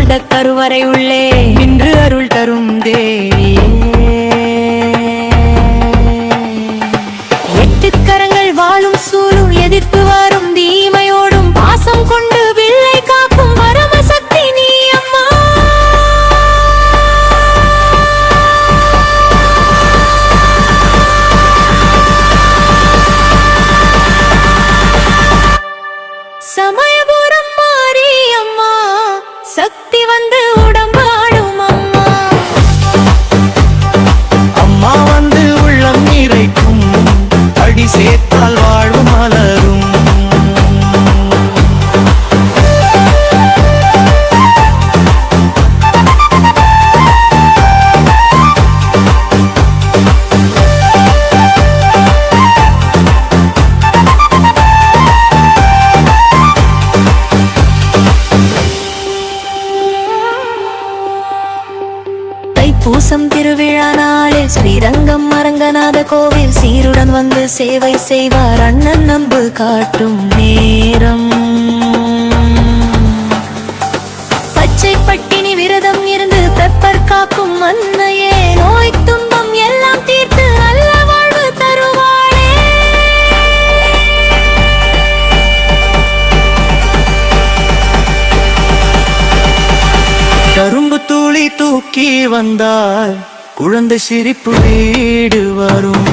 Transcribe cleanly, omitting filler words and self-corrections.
கொண்ட கருவறை உள்ளே நின்று அருள் தரும் தேவியே. எட்டு கரங்கள் வாழும் சூழும் எதிர்த்து வரும் தீமையோடும் பாசம் கொண்டு பிள்ளை காக்கும் பரமசக்தி நீ அம்மா. சமயபுரம் மாறி அம்மா சக்தி வந்து உடம்பாடும் அம்மா. அம்மா வந்து உள்ளம் நிறைக்கும் அடி சேர்த்தால் வாழ்வு மலரும். பூசம் திருவிழா நாளில் ஸ்ரீரங்கம் அரங்கநாத கோவில் சீருடன் வந்து சேவை செய்வார் அண்ணன் நம்பு காட்டும் நேரம். பச்சை பட்டினி விரதம் இருந்து பெப்பர் காக்கும் அன்னையே நோய் துன்பம் எல்லாம் தீர்த்து நல்ல வாழ்வு தருவாளே. கரும்பு தூளி தூக்கி வந்தால் குழந்தை சிரிப்பு வீடு வரும்.